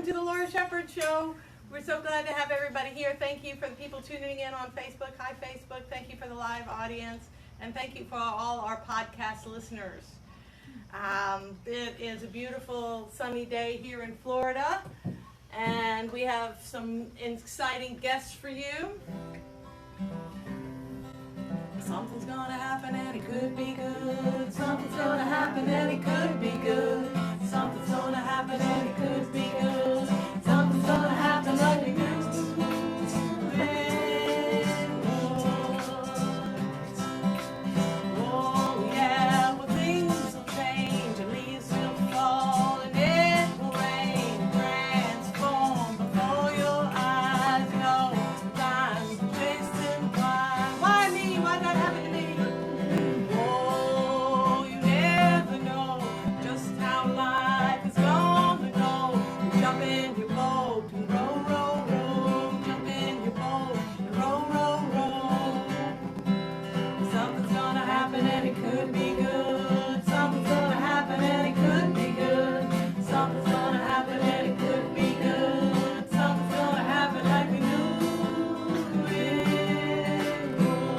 welcome to the Laura Shepherd Show. We're so glad to have everybody here. Thank you for the people tuning in on Facebook. Hi, Facebook. Thank you for the live audience. And thank you for all our podcast listeners. It is a beautiful sunny day here in Florida. And we have some exciting guests for you. Something's gonna happen and it could be good. Something's gonna happen and it could be good. Something's gonna happen and it could be good. Something's gonna happen like we used to. Oh yeah, well things will change and leaves will fall and it will rain, transform before your eyes. You know, time's wasting by. Why me? Why that happen to me? Oh, you never know just how life is gonna go. Jump in your boat and row, row, row. Jump in your boat and row, row, row. Something's gonna happen and it could be good. Something's gonna happen and it could be good. Something's gonna happen and it could be good. Something's gonna happen like we knew it would.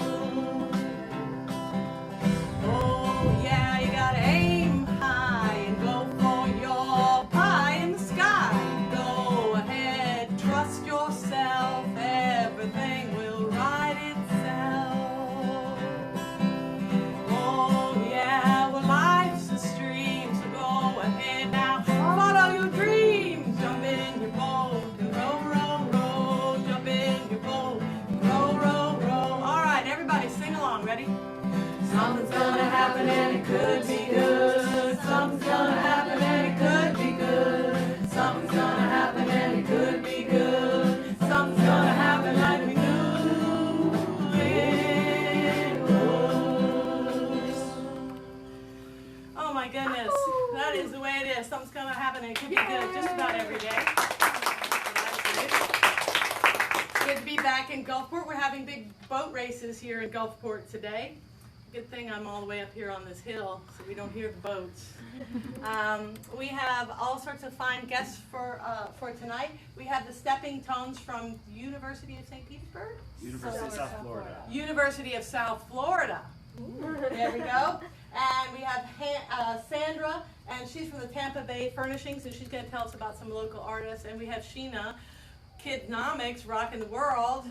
Oh yeah, you gotta aim high and go for your pie in the sky. Go ahead, trust yourself, everything will right itself. Oh yeah, well life's a stream, so go ahead now, follow your dreams. Jump in your boat and row, row, row. Jump in your boat and row, row, row. All right, everybody sing along, ready? Something's gonna happen and it could be good. Something's gonna happen and it could be good. Something's gonna happen and it could be good. Something's gonna happen like we knew it would. Oh my goodness, that is the way it is. Something's gonna happen and it could be good just about every day. Good to be back in Gulfport. We're having big boat races here in Gulfport today. Good thing I'm all the way up here on this hill so we don't hear the boats. We have all sorts of fine guests for tonight. We have the Stepping Tones from University of St. Petersburg? University of South Florida. University of South Florida. There we go. And we have Sandra, and she's from the Tampa Bay Furnishings, and she's going to tell us about some local artists. And we have Sheena, Kidnomics, rocking the world.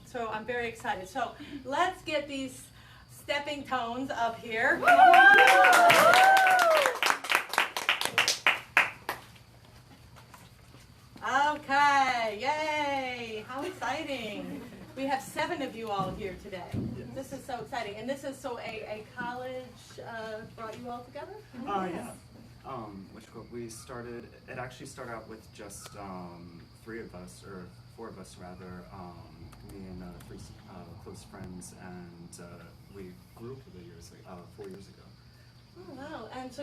So I'm very excited. So let's get these Stepping Tones up here. Okay, yay! How exciting! We have 7 of you all here today. Yes. This is so exciting. And this is so a college brought you all together? Yeah. We started, it actually started out with just 3 of us, or 4 of us rather, me and 3 close friends, and we grew up 4 years ago. Oh, wow. And so,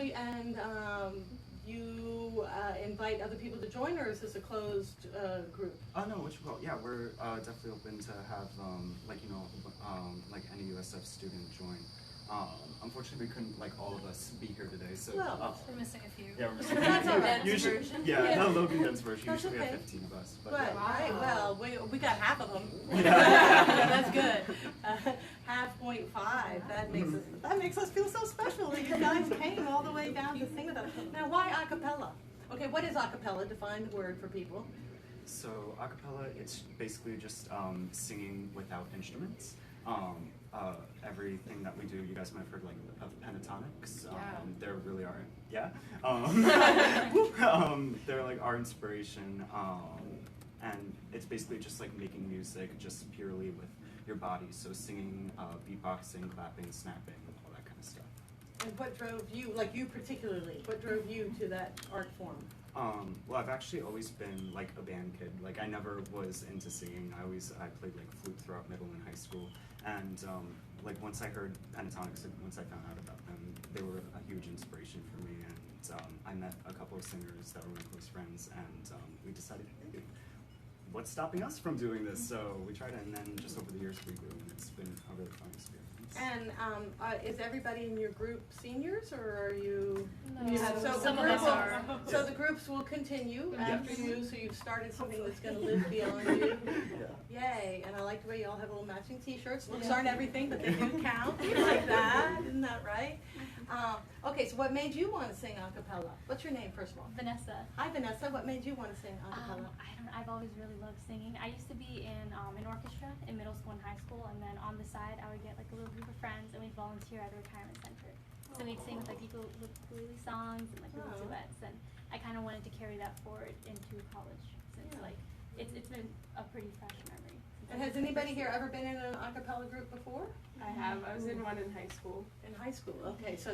you invite other people to join, or is this a closed group? No, yeah, we're definitely open to have, like any USF student join. Unfortunately, we couldn't, all of us be here today, so. Well, we're missing a few. Yeah, we're missing That's all right. Usually, version. yeah, the Logan Guns version. That's Usually we have okay. 15 of us. But Right, yeah. right. Well, we got half of them. Yeah. That's good. Half 0.5. That makes us feel so special that you guys came all the way down to sing with us. Now, why a cappella? Okay, what is a cappella? Define the word for people. So a cappella, it's basically just singing without instruments. Everything that we do, you guys might have heard of pentatonics. There really are, yeah. They're our inspiration, and it's basically just making music just purely with your body. So singing, beatboxing, clapping, snapping, all that kind of stuff. And what drove you, you particularly, what drove you to that art form? Well, I've actually always been a band kid. I never was into singing. I played flute throughout middle and high school. And once I heard pentatonics, once I found out about them, they were a huge inspiration for me. And I met a couple of singers that were my close friends, and we decided, hey, what's stopping us from doing this? So we tried it, and then just over the years we grew, and it's been a really fun experience. And is everybody in your group seniors, or are you? No. You have, so Some the of group us will- are. So the groups will continue after you. So you've started something that's going to live beyond you. Yay! And I like the way you all have little matching T-shirts. Looks aren't everything, but they do count. You like that? Isn't that right? Okay. So what made you want to sing a cappella? What's your name, first of all? Vanessa. Hi, Vanessa. What made you want to sing a cappella? I've always really loved singing. I used to be in an orchestra in middle school and high school, and then on the side I would get like a little group of friends and we'd volunteer at a retirement center. So we'd sing with like ukulele songs and like little duets, and I kind of wanted to carry that forward into college since like it's been a pretty fresh memory. And has anybody here ever been in an a cappella group before? I have. I was in one in high school. In high school, okay. So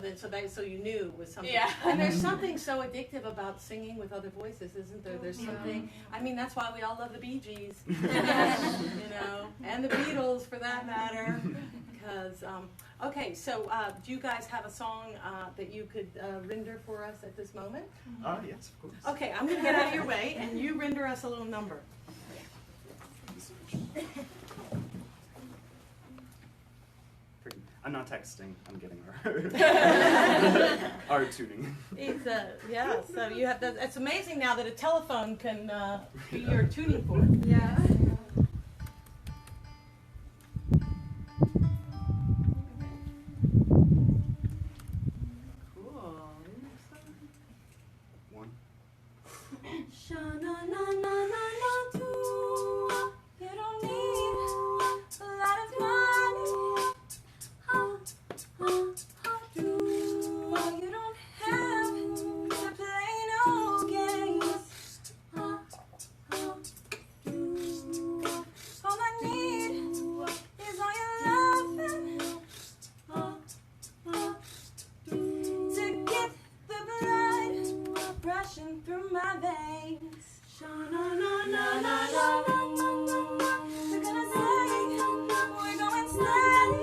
you knew it was something. Yeah. And there's something so addictive about singing with other voices, isn't there? There's something. I mean, that's why we all love the Bee Gees, you know, and the Beatles for that matter. Because okay, so do you guys have a song that you could render for us at this moment? Yes, of course. Okay, I'm gonna get out of your way, and you render us a little number. I'm not texting. I'm getting our tuning. It's yeah. So you have. It's amazing now that a telephone can be your tuning fork. Yeah. Cool. One. You don't need a lot of money. You don't have to play no games. All I need is all your loving to get the blood rushing through my veins. We're gonna sing, we're going steady,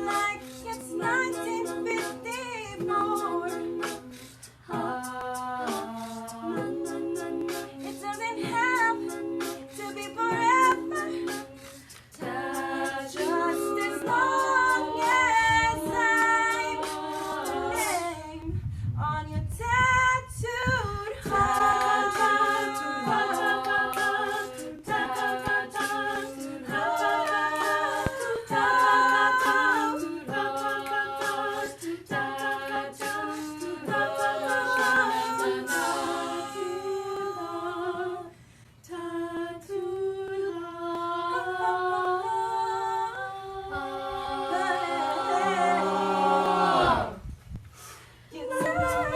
like it's 1954. It doesn't have to be forever, just as long as I'm name on your tattooed heart. You don't have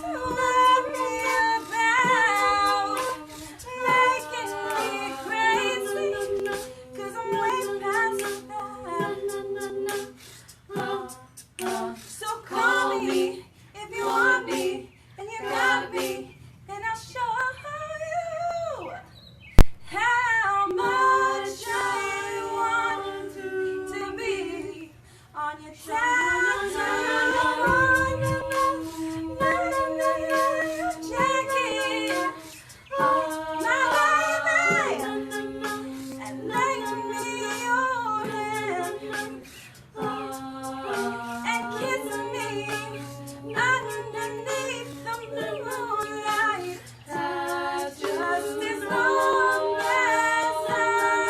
to worry about making me crazy, 'cause I'm way past that. So call me if you want me, and you got me, and I'll show you how much I want to be on your just as long as I'm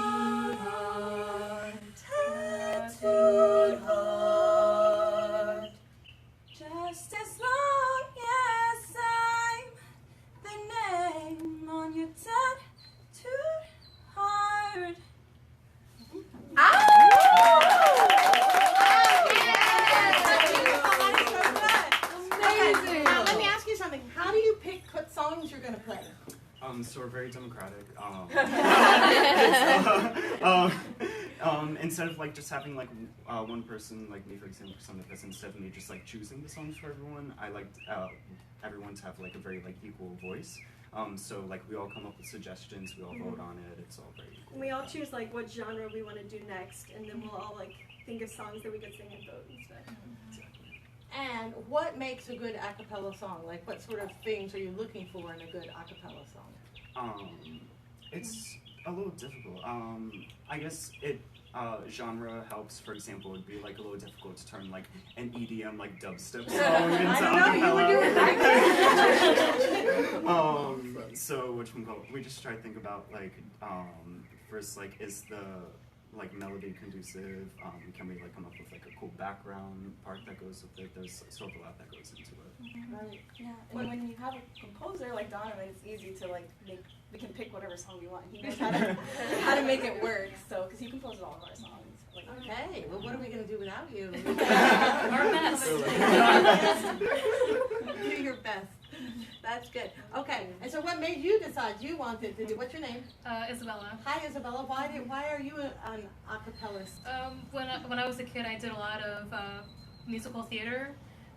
name on your tattooed heart. Just as long as I'm the name on your tattooed heart. Amazing. Let me ask you something. How do you pick what songs you're going to play? So we're very democratic. Instead of like just having like one person, like me for example, for some of this, instead of me just like choosing the songs for everyone, I liked everyone to have like a very like equal voice. So like we all come up with suggestions, we all vote on it. It's all very equal. We all choose like what genre we want to do next, and then we'll all like think of songs that we could sing and vote and stuff. Exactly. And what makes a good a cappella song? Like, what sort of things are you looking for in a good a cappella song? It's a little difficult. I guess genre helps. For example, it'd be like a little difficult to turn like an EDM like dubstep song into I don't know, you were doing acapella. So we just try to think about like first like is the like melody conducive? Can we like come up with like a cool background part that goes with it? There's sort of a lot that goes into it. Right. Yeah. When you have a composer like Donovan, it's easy to like we can pick whatever song we want. He knows how to make it work. So because he composes all of our songs. Like, Okay, well, what are we going to do without you? Our best. Do your best. That's good. Okay, and so what made you decide you wanted to do, what's your name? Isabella. Hi, Isabella. Why are you an a cappellist? When I was a kid, I did a lot of musical theater,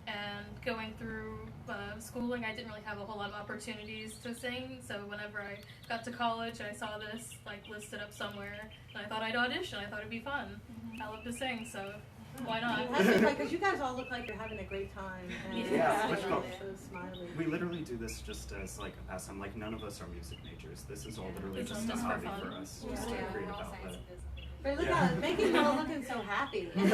and going through schooling, I didn't really have a whole lot of opportunities to sing. So whenever I got to college, I saw this like listed up somewhere, and I thought I'd audition. I thought it'd be fun. I love to sing, so why not? Because you guys all look like you're having a great time. And Yeah, you're which so helps. smiley. We literally do this just as like a pastime. Like none of us are music majors. This is all literally It's just a just for hobby fun. for us, just to create a outlet. But look Yeah. at making you all looking so happy. And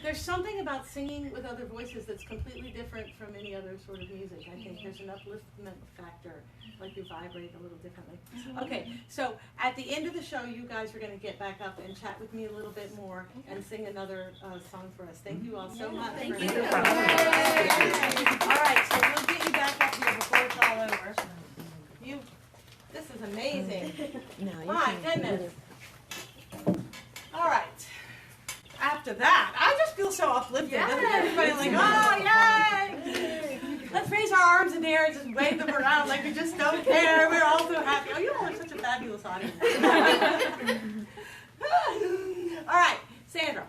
there's something about singing with other voices that's completely different from any other sort of music. I think there's an upliftment factor, like you vibrate a little differently. Okay, so at the end of the show, you guys are going to get back up and chat with me a little bit more and sing another song for us. Thank you all so much. Thank for you. Yay. All right, so we'll get you back up here before it's all over. This is amazing. My goodness. All right. After that, I just feel so uplifted. Doesn't everybody like, oh, yay! Let's raise our arms in the air and just wave them around like we just don't care. We're all so happy. Oh, you all are such a fabulous audience. All right, Sandra,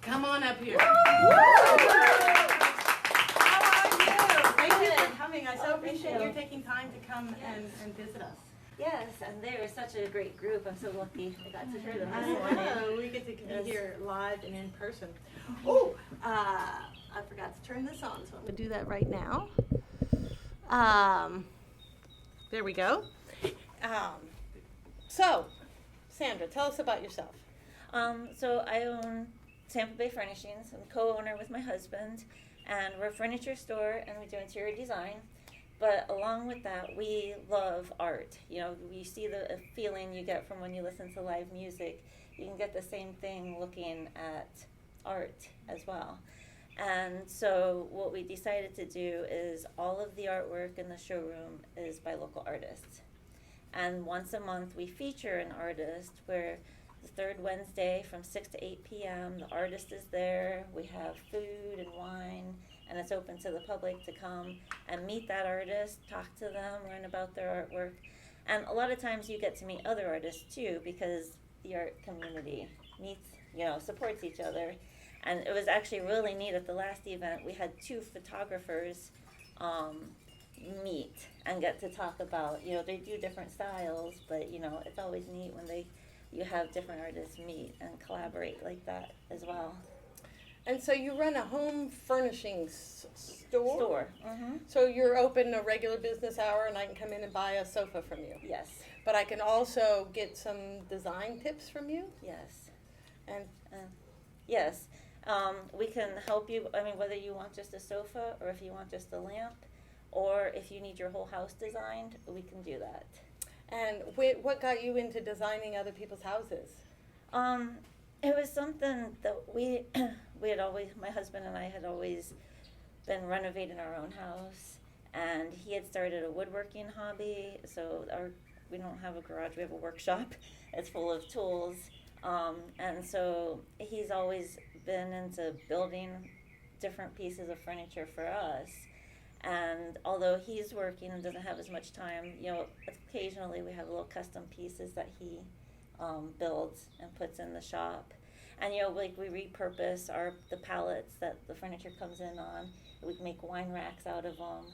come on up here. How are you? Thank you for coming. I so appreciate you taking time to come and visit us. Yes, and they're such a great group. I'm so lucky I got to hear them I this morning. know, we get to be Yes. here live and in person. Oh, I forgot to turn this on, so I'm gonna do that right now. There we go. So, Sandra, tell us about yourself. So I own Tampa Bay Furnishings. I'm co-owner with my husband, and we're a furniture store, and we do interior design. But along with that, we love art. You know, you see the feeling you get from when you listen to live music. You can get the same thing looking at art as well. And so what we decided to do is all of the artwork in the showroom is by local artists. And once a month we feature an artist where the third Wednesday from 6 to 8 p.m. the artist is there. We have food and wine, and it's open to the public to come and meet that artist, talk to them, learn about their artwork. And a lot of times you get to meet other artists too, because the art community meets, supports each other. And it was actually really neat at the last event. We had 2 photographers meet and get to talk about, they do different styles, but it's always neat when you have different artists meet and collaborate like that as well. And so you run a home furnishings store? Mm-hmm. So you're open a regular business hour and I can come in and buy a sofa from you? Yes, But I can also get some design tips from you? yes, And yes. We can help you, whether you want just a sofa or if you want just a lamp, or if you need your whole house designed, we can do that. And what got you into designing other people's houses? It was something that we had always, my husband and I had always been renovating our own house, and he had started a woodworking hobby. So we don't have a garage, we have a workshop. It's full of tools, and so he's always been into building different pieces of furniture for us. And although he's working and doesn't have as much time, occasionally we have little custom pieces that he builds and puts in the shop. And like we repurpose the pallets that the furniture comes in on. We make wine racks out of them,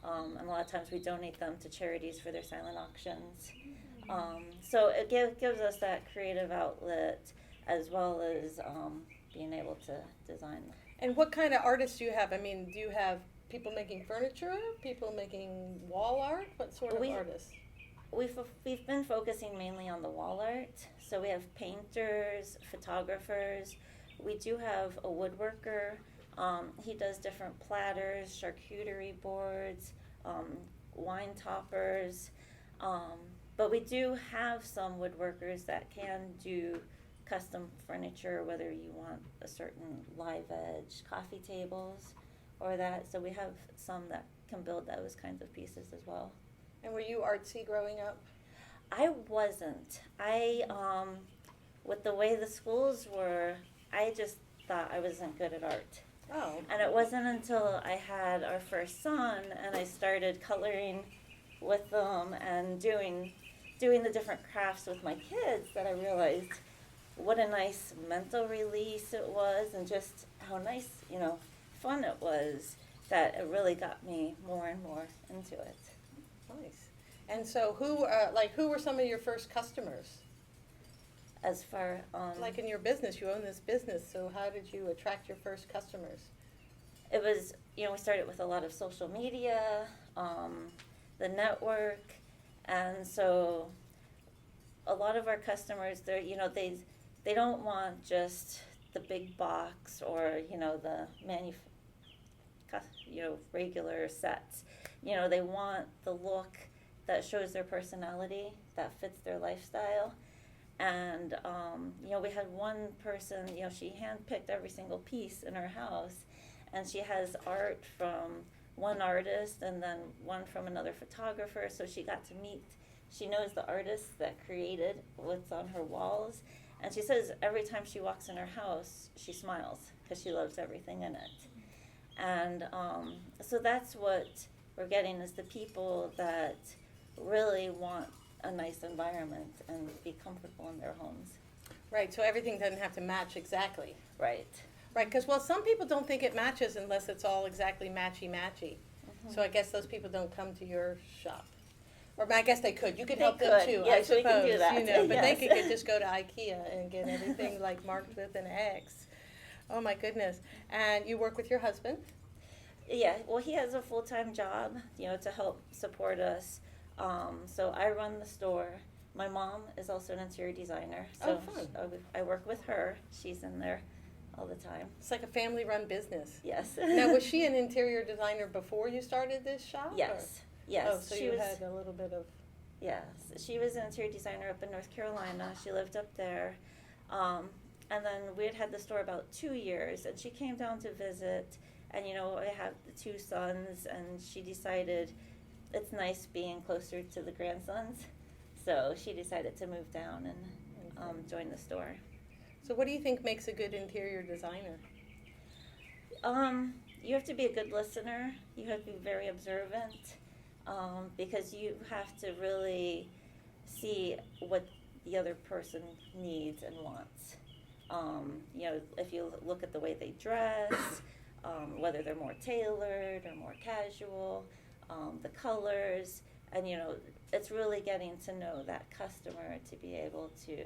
and a lot of times we donate them to charities for their silent auctions. So it gives us that creative outlet as well as being able to design. And what kind of artists do you have? I mean, do you have people making furniture, people making wall art? What sort of artists? We've been focusing mainly on the wall art. So we have painters, photographers. We do have a woodworker. He does different platters, charcuterie boards, wine toppers. But we do have some woodworkers that can do custom furniture, whether you want a certain live edge coffee tables or that. So we have some that can build those kinds of pieces as well. And were you artsy growing up? I wasn't. With the way the schools were, I just thought I wasn't good at art. Oh. And it wasn't until I had our first son and I started coloring with them and doing the different crafts with my kids that I realized what a nice mental release it was and just how nice, fun it was, that it really got me more and more into it. Nice. And so who were some of your first customers? As far like in your business, you own this business, so how did you attract your first customers? It was, we started with a lot of social media, the network, and so a lot of our customers, they don't want just the big box or, the regular sets. They want the look that shows their personality, that fits their lifestyle. And, we had one person, she handpicked every single piece in her house, and she has art from one artist and then one from another photographer, so she knows the artists that created what's on her walls. And she says every time she walks in her house, she smiles because she loves everything in it. And so that's what we're getting, is the people that really want a nice environment and be comfortable in their homes. Right, so everything doesn't have to match exactly. Right. Right, because, some people don't think it matches unless it's all exactly matchy-matchy. Mm-hmm. So I guess those people don't come to your shop. Or I guess they could. You could They help them could. too, Yes, I we suppose. can do that. But they Yes. could just go to IKEA and get everything marked with an X. Oh my goodness. And you work with your husband? Yeah, well, he has a full-time job, to help support us. So I run the store. My mom is also an interior designer. So fun. I work with her. She's in there all the time. It's like a family-run business. Yes. Now, was she an interior designer before you started this shop? Yes. Yes. Oh, so you had a little bit of... Yes. She was an interior designer up in North Carolina. She lived up there. And then we had the store about 2 years, and she came down to visit. And, I have the two sons, and she decided it's nice being closer to the grandsons. So she decided to move down and join the store. So what do you think makes a good interior designer? You have to be a good listener. You have to be very observant, because you have to really see what the other person needs and wants. If you look at the way they dress, whether they're more tailored or more casual, the colors, and it's really getting to know that customer to be able to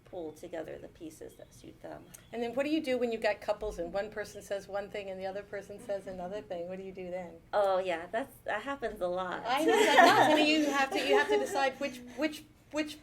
pull together the pieces that suit them. And then what do you do when you've got couples and one person says one thing and the other person says another thing? What do you do then? Oh yeah, that happens a lot. I know that does. I mean, you have to decide which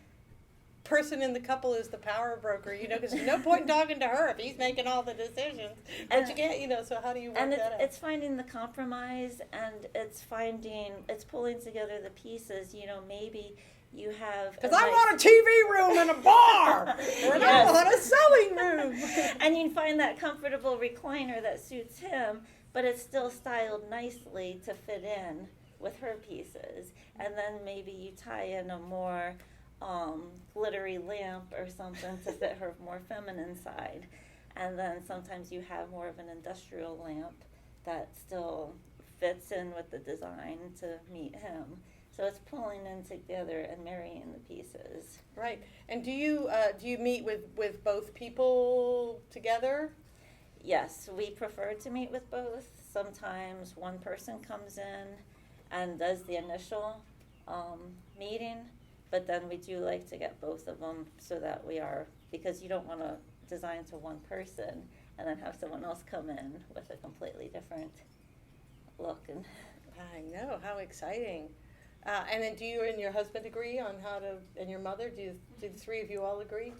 person in the couple is the power broker, because there's no point in talking to her if he's making all the decisions. But you can't, so how do you work that out? And it's finding the compromise, and it's pulling together the pieces, maybe you have... Because I want a TV room and a bar, and I want a sewing room. And you find that comfortable recliner that suits him, but it's still styled nicely to fit in with her pieces. And then maybe you tie in a more glittery lamp or something to fit her more feminine side. And then sometimes you have more of an industrial lamp that still fits in with the design to meet him. So it's pulling in together and marrying the pieces. Right. And do you meet with both people together? Yes, we prefer to meet with both. Sometimes one person comes in and does the initial meeting, but then we do like to get both of them so that we are, because you don't want to design to one person and then have someone else come in with a completely different look. And I know, how exciting. And then do you and your husband agree on how to, and your mother, do the three of you all agree?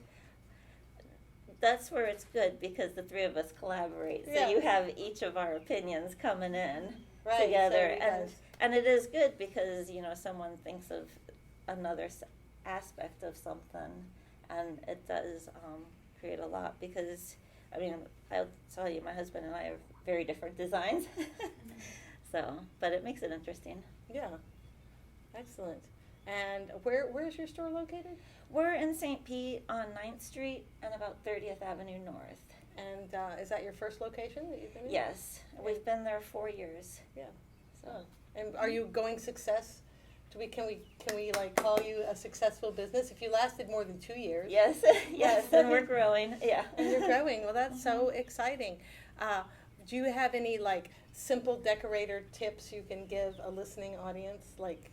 that's where it's good because the three of us collaborate. So Yeah. you have each of our opinions coming in Right, together, so you guys- and it is good because someone thinks of another aspect of something, and it does create a lot because I'll tell you, my husband and I have very different designs. So, but it makes it interesting. Yeah, excellent. And where's your store located? We're in St. Pete on 9th Street and about 30th Avenue North. And is that your first location that you've been in? Yes, we've been there 4 years. Yeah. So. Oh. And are you going success? Can we like call you a successful business if you lasted more than 2 years? Yes, yes, and we're growing. Yeah. And you're growing. Well, that's so exciting. Do you have any like simple decorator tips you can give a listening audience? Like,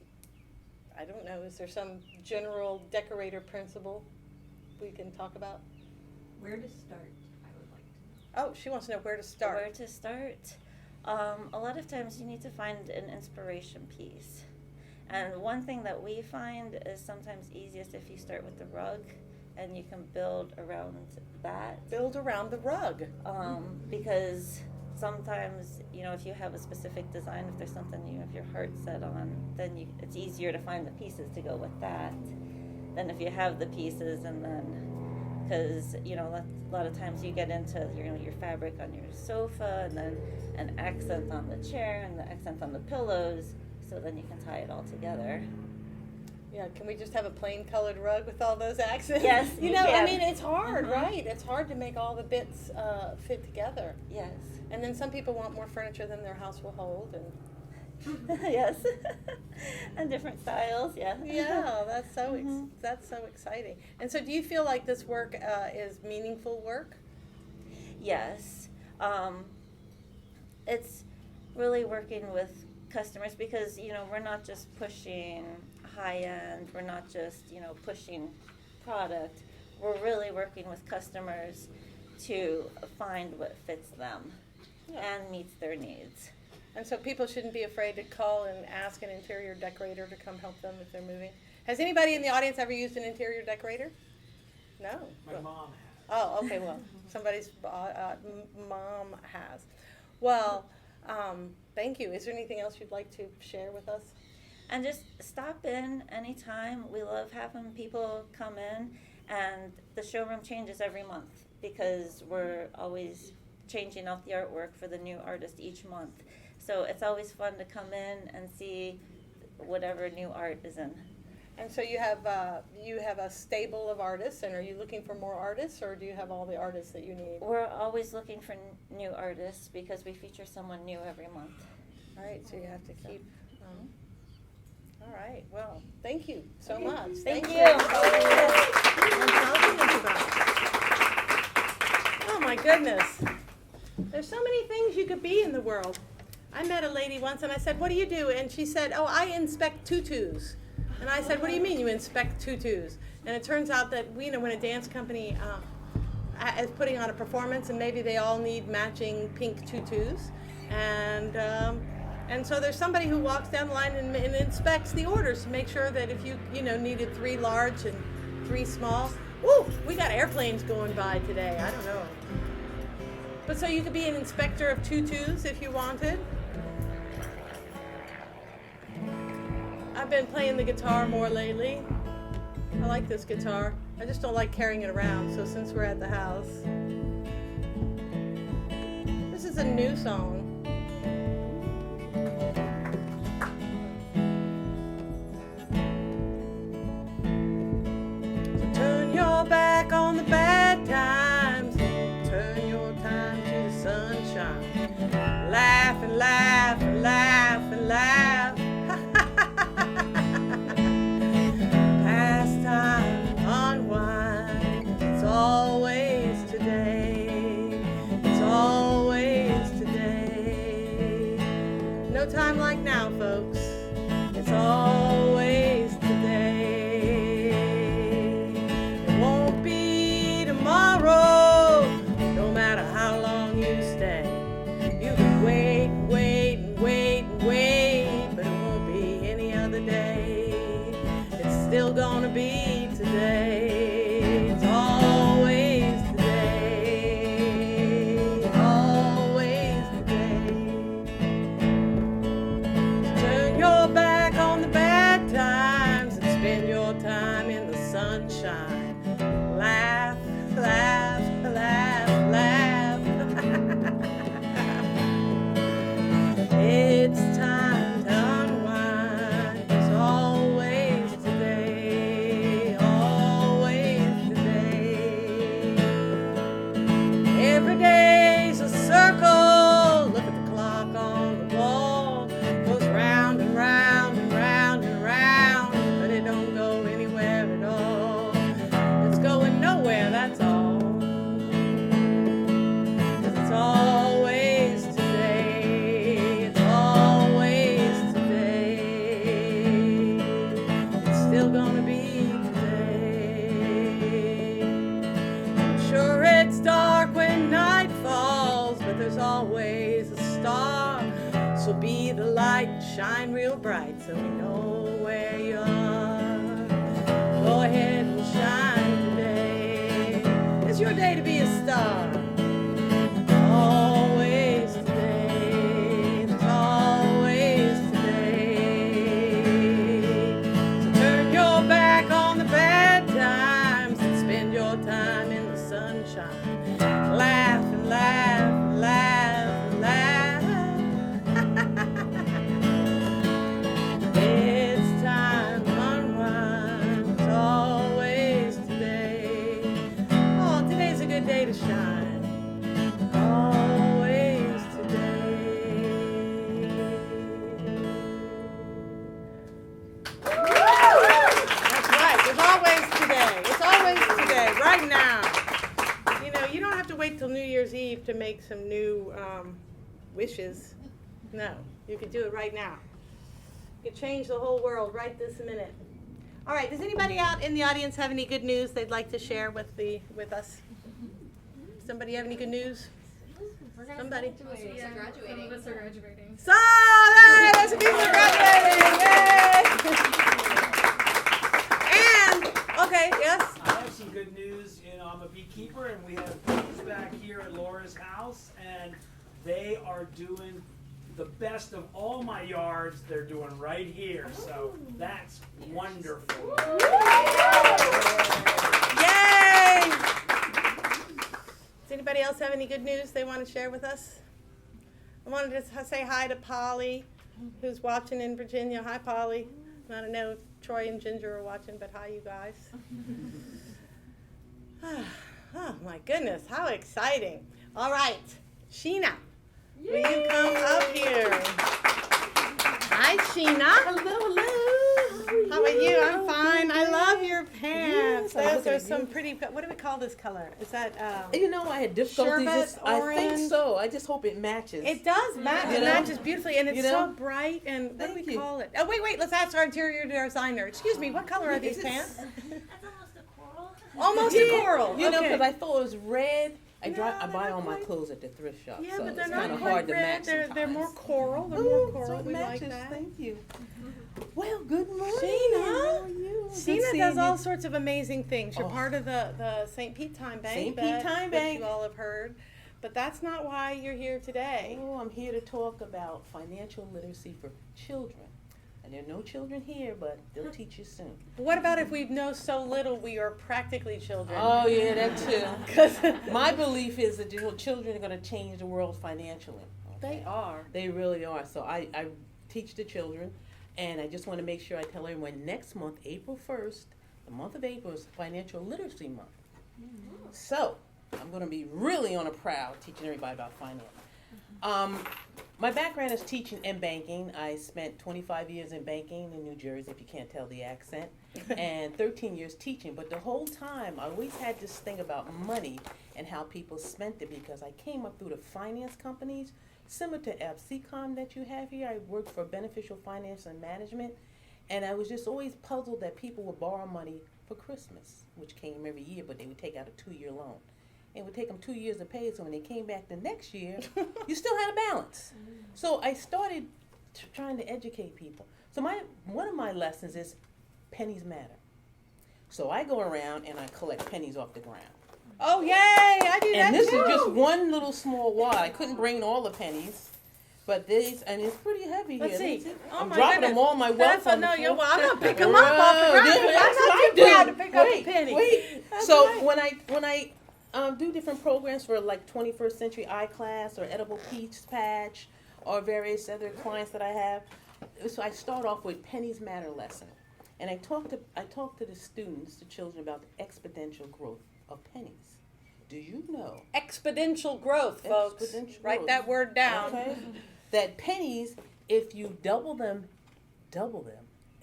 I don't know, is there some general decorator principle we can talk about? Where to start, I would like to know. Oh, she wants to know where to start. Where to start? A lot of times you need to find an inspiration piece. And one thing that we find is sometimes easiest if you start with the rug and you can build around that. Build around the rug. Because sometimes, if you have a specific design, if there's something you have your heart set on, then it's easier to find the pieces to go with that than if you have the pieces and then, because, a lot of times you get into your fabric on your sofa and then an accent on the chair and the accent on the pillows, so then you can tie it all together. Yeah, can we just have a plain colored rug with all those accents? Yes, you can. It's hard, right? It's hard to make all the bits fit together. Yes. And then some people want more furniture than their house will hold, and Yes. And different styles, yeah. yeah, that's so exciting. And so, do you feel like this work is meaningful work? Yes. It's really working with customers because, we're not just pushing high end, we're not just, pushing product. We're really working with customers to find what fits them and meets their needs. And so people shouldn't be afraid to call and ask an interior decorator to come help them if they're moving. Has anybody in the audience ever used an interior decorator? No? My mom has. Oh, okay, well, somebody's mom has. Well, thank you. Is there anything else you'd like to share with us? And just stop in anytime. We love having people come in, and the showroom changes every month because we're always changing out the artwork for the new artist each month. So it's always fun to come in and see whatever new art is in. And so you have a stable of artists, and are you looking for more artists, or do you have all the artists that you need? We're always looking for new artists because we feature someone new every month. All right, so you have to keep. All right, well, thank you so much. Thank you. Oh my goodness. There's so many things you could be in the world. I met a lady once and I said, "What do you do?" And she said, "Oh, I inspect tutus." And I said, "What do you mean you inspect tutus?" And it turns out that when a dance company is putting on a performance and maybe they all need matching pink tutus, and so there's somebody who walks down the line and inspects the orders to make sure that if you needed 3 large and 3 small. Ooh, we got airplanes going by today. I don't know. But so you could be an inspector of tutus if you wanted. I've been playing the guitar more lately. I like this guitar. I just don't like carrying it around, so since we're at the house. This is a new song. So turn your back on the bad times, turn your time to the sunshine. Laugh and laugh and laugh and laugh. still gonna be today. It's always today. Always today. Turn your back on the bad times and spend your time in the sunshine. Laugh, laugh, laugh, laugh. It's time to unwind. It's always today. Always today. Every day's a circle. Look at the clock on the wall. Goes round and round and round and round, but it don't go anywhere at all. It's going nowhere, that's all. 'Cause it's always today. It's always today. It's still gonna be today. I'm sure it's dark when night falls, but there's always a star. So be the light and shine real bright so we know where you are. Go ahead and shine today. It's your day to be a star. Always today. It's always today. So turn your back on the bad times and spend your time in the sunshine. Laugh and laugh and laugh and laugh. It's time to unwind. It's always today. Oh, today's a good day to shine. Always today. That's right. There's always today. It's always today. Right now. You know, you don't have to wait till New Year's Eve to make some new wishes. No, you can do it right now. You can change the whole world right this minute. All right, does anybody out in the audience have any good news they'd like to share with us? Somebody have any good news? Somebody? Yeah, some of us are graduating. So, hey, there's some people who are graduating. Yay! And, okay, yes? I have some good news. You know, I'm a beekeeper, and we have bees back here at Laura's house, and they are doing the best of all my yards. They're doing right here, so that's wonderful. Yay! Does anybody else have any good news they want to share with us? I wanted to say hi to Polly, who's watching in Virginia. Hi, Polly. I don't know if Troy and Ginger are watching, but hi, you guys. Oh, my goodness. How exciting. All right. Sheena, will you come up here? Hi, Sheena. Hello, hello. How are you? I'm fine. I love your pants. Yes, Those are some pretty, what do we call this color? Is that You know, I had difficulties. sherbet I orange? think so. I just hope it matches. It does match. You It know? matches beautifully, and it's You know? so bright. And what do Thank we you. call it? Oh, wait. Let's ask our interior designer. Excuse me. What color are these pants? That's almost a coral. Almost a coral. You know, Okay. because I thought it was red. I No, I they're buy not all my quite- clothes at the thrift shop, Yeah, so but they're it's not kind of quite hard to red. match They're sometimes. more coral. They're Ooh, more so coral. it We like matches. that. Thank you. Well, good morning. Sheena. How are you? Good Sheena seeing does all you. sorts of amazing things. You're Oh. part of the St. Pete Time Bank. St. Pete Time that Bank. you all have heard. But that's not why you're here today. Oh, I'm here to talk about financial literacy for children. And there are no children here, but they'll teach you soon. But what about if we know so little we are practically children? Oh, yeah, that too. 'Cause My belief is that your children are going to change the world financially. they are. They really are. So I teach the children, and I just want to make sure I tell everyone next month, April 1st, the month of April is Financial Literacy Month. So I'm going to be really on a proud teaching everybody about finance. My background is teaching and banking. I spent 25 years in banking in New Jersey, if you can't tell the accent, and 13 years teaching. But the whole time, I always had this thing about money and how people spent it because I came up through the finance companies, similar to FCCOM that you have here. I worked for Beneficial Finance and Management, and I was just always puzzled that people would borrow money for Christmas, which came every year, but they would take out a 2-year loan. It would take them 2 years to pay it, so when they came back the next year, you still had a balance. So I started trying to educate people. So one of my lessons is pennies matter. So I go around and I collect pennies off the ground. Oh, yay! I do that And this too. is just one little small wad. I couldn't bring all the pennies, but these, and it's pretty heavy Let's here. see. Oh I'm my dropping goodness. them all my wealth on the no, floor. I'm gonna pick them up off the Whoa, ground. that's I'm what not I too proud do. to pick up a Wait, penny. wait. That's So right. when I do different programs for like 21st Century Eye Class or Edible Peach Patch or various other clients that I have, so I start off with Pennies Matter lesson, and I talk to the students, the children, about the exponential growth of pennies. Do you know Exponential growth, folks. Exponential Write growth. that word down. Okay. That pennies, if you double them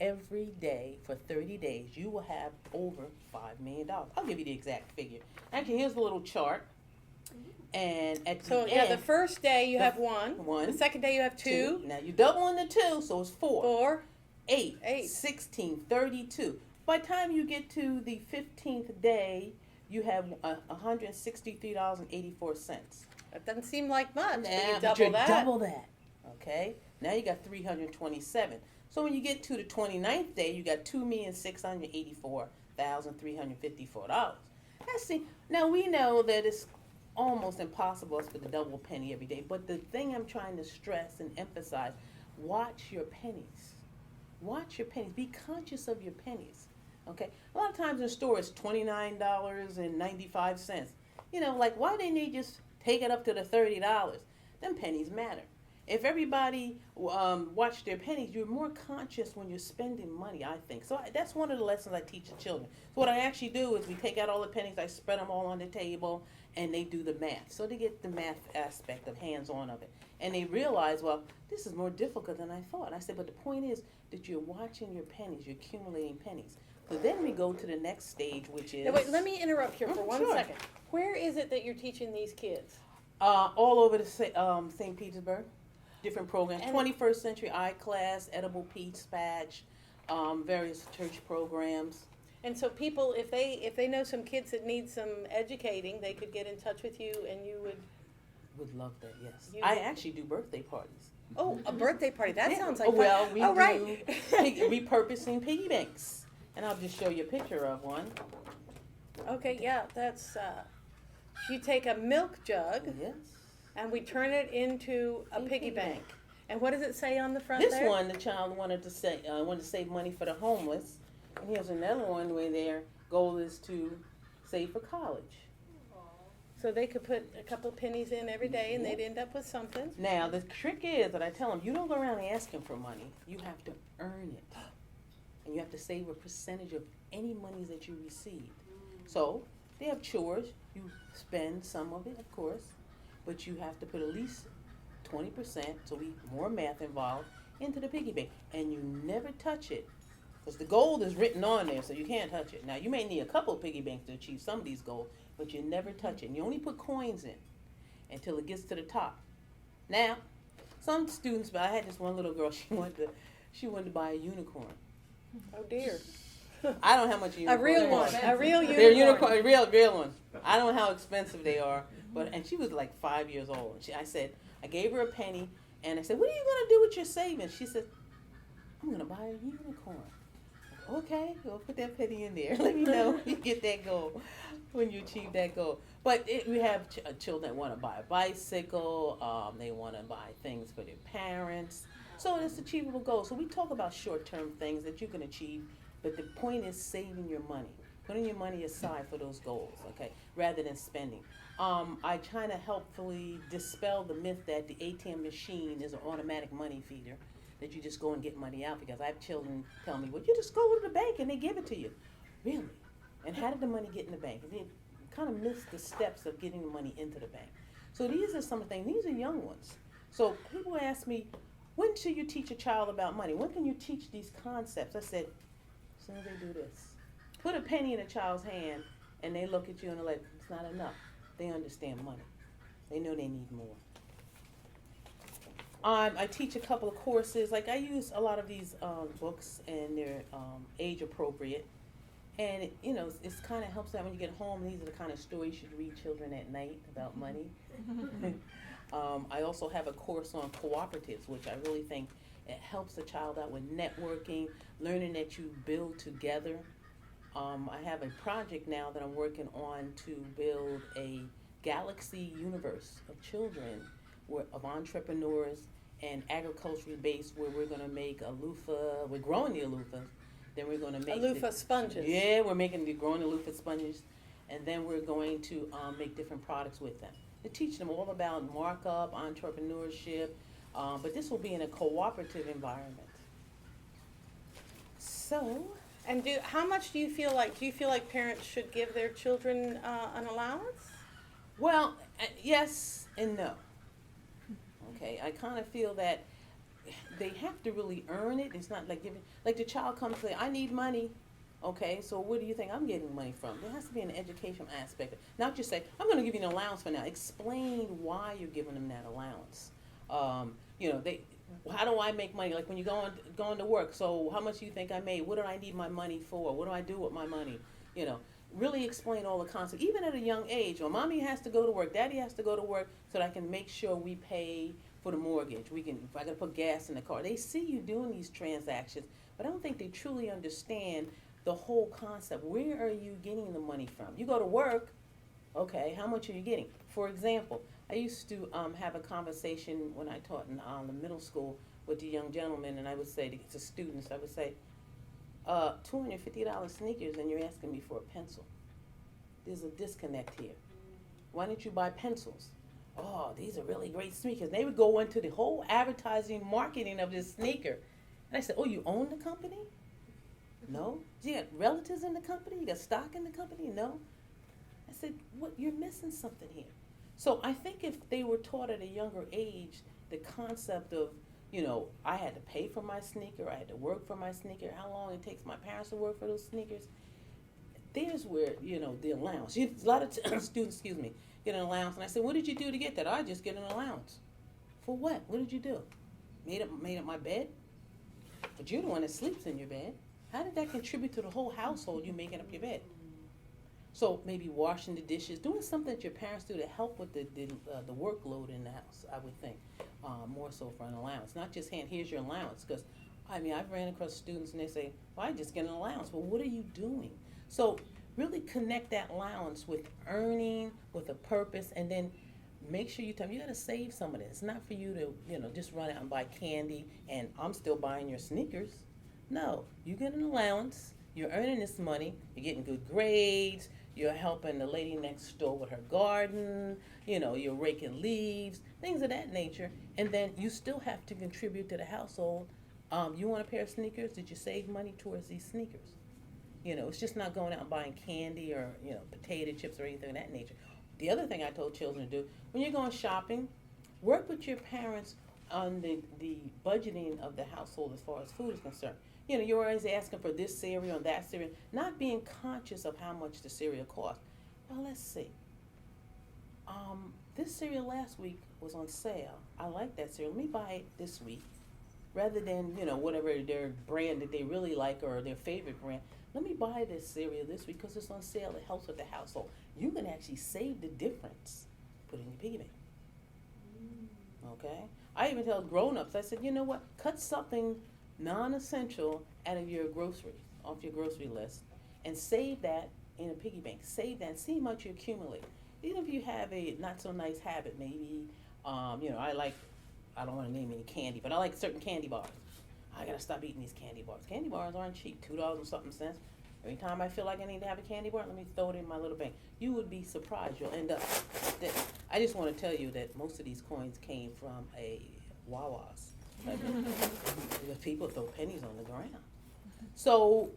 every day for 30 days, you will have over $5 million. I'll give you the exact figure. Actually, here's a little chart. And at So the yeah, end, the first day you the have one. one. The second day you have two. Now you double into 2, so it's 4. 4. 8, Eight. 16, 32. By the time you get to the 15th day, you have $163.84. That doesn't seem like much. But Now, you but double you're that. double that. Okay? Now you got 327. So when you get to the 29th day, you got $2,684,354. Now we know that it's almost impossible for the double penny every day, but the thing I'm trying to stress and emphasize, watch your pennies. Watch your pennies. Be conscious of your pennies. Okay? A lot of times in the store it's $29.95. You know, like why didn't they just take it up to the $30? Them pennies matter. If everybody watched their pennies, you're more conscious when you're spending money, I think. So that's one of the lessons I teach the children. So what I actually do is we take out all the pennies, I spread them all on the table, and they do the math. So they get the math aspect of hands-on of it. And they realize, well, this is more difficult than I thought. I said, but the point is that you're watching your pennies, you're accumulating pennies. So then we go to the next stage, which is... Now, wait, let me interrupt here for 1 sure. second. Where is it that you're teaching these kids? All over the St. Petersburg. Different programs, And- 21st Century Eye Class, Edible Peach Patch, various church programs. And so people, if they know some kids that need some educating, they could get in touch with you and you would, Would love that, yes. You- I actually do birthday parties. oh, a birthday party. That Yeah. sounds like Oh, well, fun. we Oh, do right. repurposing piggy banks. And I'll just show you a picture of one. Okay, yeah, that's, you take a milk jug Yes. and we turn it into a piggy bank. And what does it say on the front This there? one, the child wanted to save money for the homeless. And here's another one where their goal is to save for college. So they could put a couple pennies in every day and they'd end up with something. Now, the trick is that I tell them, you don't go around asking for money. You have to earn it. And you have to save a percentage of any monies that you receive. So, they have chores. You spend some of it, of course. But you have to put at least 20%, so more math involved, into the piggy bank. And you never touch it. Because the goal is written on there, so you can't touch it. Now, you may need a couple of piggy banks to achieve some of these goals, but you never touch it. And you only put coins in until it gets to the top. Now, some students, but I had this one little girl, she wanted to buy a unicorn. Oh dear. I don't know how much a A unicorn real is. one. A real unicorn. They're unicorn, real ones. I don't know how expensive they are, and she was like 5 years old. I gave her a penny, and I said, "What are you gonna do with your savings?" She said, "I'm gonna buy a unicorn." Okay, well, put that penny in there. Let me know if you get that goal, when you achieve that goal. But we have children that want to buy a bicycle. They want to buy things for their parents. So it's achievable goals. So we talk about short-term things that you can achieve, but the point is saving your money, putting your money aside for those goals, okay, rather than spending. I try to helpfully dispel the myth that the ATM machine is an automatic money feeder, that you just go and get money out, because I have children tell me, well, you just go to the bank and they give it to you. Really? And how did the money get in the bank? And they kind of miss the steps of getting the money into the bank. So these are some things, these are young ones. So people ask me, when should you teach a child about money? When can you teach these concepts? I said, as soon as they do this. Put a penny in a child's hand and they look at you and they're like, it's not enough. They understand money. They know they need more. I teach a couple of courses. Like I use a lot of these books, and they're age appropriate. And it kind of helps that when you get home. These are the kind of stories you should read children at night about money. I also have a course on cooperatives, which I really think it helps the child out with networking, learning that you build together. I have a project now that I'm working on to build a galaxy universe of children, of entrepreneurs and agriculturally based, where we're going to make a loofah. We're growing the loofahs. Then we're going to make loofah sponges. Yeah, we're growing the loofah sponges, and then we're going to make different products with them. To teach them all about markup, entrepreneurship, but this will be in a cooperative environment. So. And how much do you feel like parents should give their children an allowance? Well, yes and no. Okay, I kind of feel that they have to really earn it. It's not like the child comes and say, I need money. Okay, so where do you think I'm getting money from? There has to be an educational aspect. Not just say, I'm going to give you an allowance for now. Explain why you're giving them that allowance. How do I make money? Like when you're going to work, so how much do you think I made? What do I need my money for? What do I do with my money? Really explain all the concepts, even at a young age. Well, mommy has to go to work, daddy has to go to work, so that I can make sure we pay for the mortgage. If I gotta put gas in the car. They see you doing these transactions, but I don't think they truly understand the whole concept. Where are you getting the money from? You go to work, okay, how much are you getting? For example, I used to have a conversation when I taught in the middle school with the young gentlemen, and I would say to students, I would say, $250 sneakers, and you're asking me for a pencil. There's a disconnect here. Why don't you buy pencils? Oh, these are really great sneakers. They would go into the whole advertising, marketing of this sneaker. And I said, oh, you own the company? No. You got relatives in the company? You got stock in the company? No. I said, what? You're missing something here. So I think if they were taught at a younger age the concept of, I had to pay for my sneaker, I had to work for my sneaker, how long it takes my parents to work for those sneakers, there's where, the allowance. A lot of students, get an allowance. And I said, what did you do to get that? I just get an allowance. For what? What did you do? Made up my bed? But you're the one that sleeps in your bed. How did that contribute to the whole household, you making up your bed? So maybe washing the dishes, doing something that your parents do to help with the workload in the house, I would think, more so for an allowance. Not just here's your allowance, because, I've ran across students and they say, well, I just get an allowance. Well, what are you doing? So really connect that allowance with earning, with a purpose, and then make sure you tell them, you got to save some of it. It's not for you to, just run out and buy candy and I'm still buying your sneakers. No, you get an allowance, you're earning this money, you're getting good grades, you're helping the lady next door with her garden, you're raking leaves, things of that nature, and then you still have to contribute to the household. You want a pair of sneakers? Did you save money towards these sneakers? It's just not going out and buying candy or, potato chips or anything of that nature. The other thing I told children to do, when you're going shopping, work with your parents on the budgeting of the household as far as food is concerned. You're always asking for this cereal and that cereal, not being conscious of how much the cereal costs. Well, let's see. This cereal last week was on sale. I like that cereal. Let me buy it this week. Rather than, whatever their brand that they really like or their favorite brand. Let me buy this cereal this week because it's on sale. It helps with the household. You can actually save the difference. Put it in your piggy bank. Okay? I even tell grown-ups, I said, you know what? Cut something non-essential out of your off your grocery list, and save that in a piggy bank. Save that and see how much you accumulate. Even if you have a not so nice habit, maybe, I don't want to name any candy, but I like certain candy bars. I gotta stop eating these candy bars. Candy bars aren't cheap, $2 and something cents. Every time I feel like I need to have a candy bar, let me throw it in my little bank. You would be surprised. You'll end up. I just want to tell you that most of these coins came from a Wawa's. Because people throw pennies on the ground. So,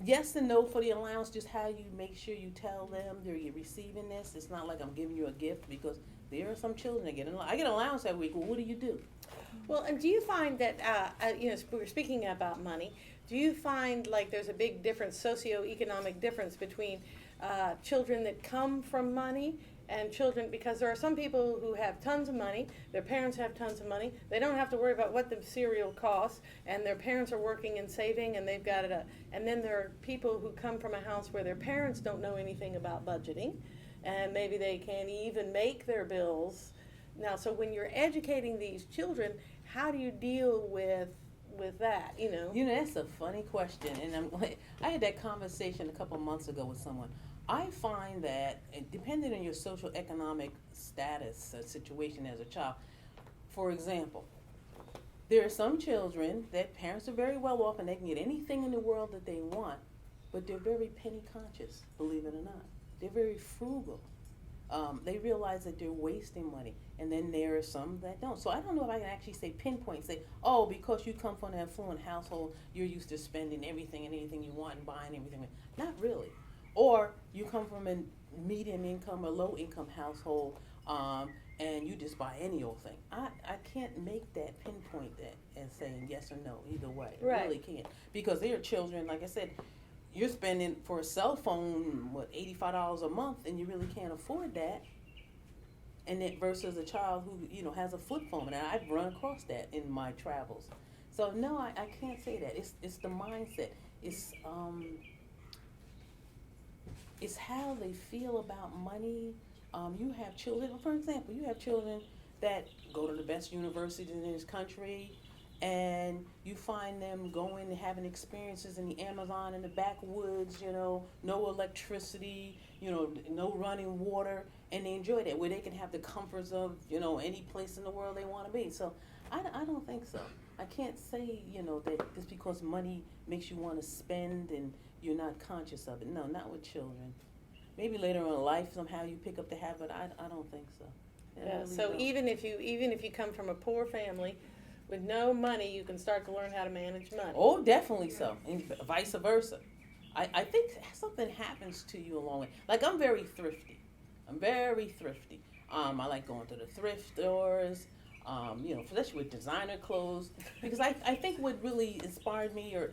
yes and no for the allowance, just how you make sure you tell them you're receiving this. It's not like I'm giving you a gift, because there are some children that get an allowance. I get an allowance that week. Well, what do you do? Well, and do you find that, we're speaking about money, do you find like there's a big difference, socioeconomic difference between children that come from money and children, because there are some people who have tons of money, their parents have tons of money, they don't have to worry about what the cereal costs, and their parents are working and saving, and they've got it, and then there are people who come from a house where their parents don't know anything about budgeting, and maybe they can't even make their bills. Now, so when you're educating these children, how do you deal with with that, you know? You know, that's a funny question, and I had that conversation a couple months ago with someone. I find that, depending on your social economic status or situation as a child, for example, there are some children that parents are very well off and they can get anything in the world that they want, but they're very penny conscious, believe it or not. They're very frugal. They realize that they're wasting money, and then there are some that don't. So I don't know if I can actually say pinpoint, say, oh, because you come from an affluent household, you're used to spending everything and anything you want and buying everything. Not really. Or you come from a medium income or low income household, and you just buy any old thing. I can't make that pinpoint that and saying yes or no either way. Right. I really can't. Because there are children, like I said, you're spending for a cell phone, $85 a month, and you really can't afford that. And then versus a child who, has a flip phone, and I've run across that in my travels. So no, I can't say that. It's the mindset. It's how they feel about money. You have children, for example, you have children that go to the best universities in this country, and you find them going and having experiences in the Amazon and the backwoods, no electricity, no running water, and they enjoy that, where they can have the comforts of, any place in the world they want to be. So I don't think so. I can't say, that just because money makes you want to spend and you're not conscious of it. No, not with children. Maybe later on in life somehow you pick up the habit. I don't think so. I really So don't. even if you come from a poor family with no money, you can start to learn how to manage money. Oh, definitely so, and vice versa. I think something happens to you along the way. Like, I'm very thrifty. I like going to the thrift stores, especially with designer clothes, because I think what really inspired me, or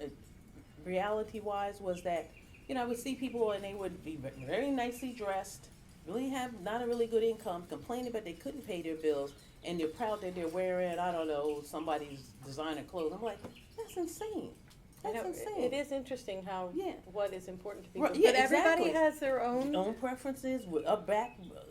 reality-wise, was that, I would see people and they would be very nicely dressed, really have not a really good income, complaining but they couldn't pay their bills, and they're proud that they're wearing, I don't know, somebody's designer clothes. I'm like, that's insane. That's insane. It is interesting how what is important to people. Right, yeah, but everybody exactly. has their own preferences.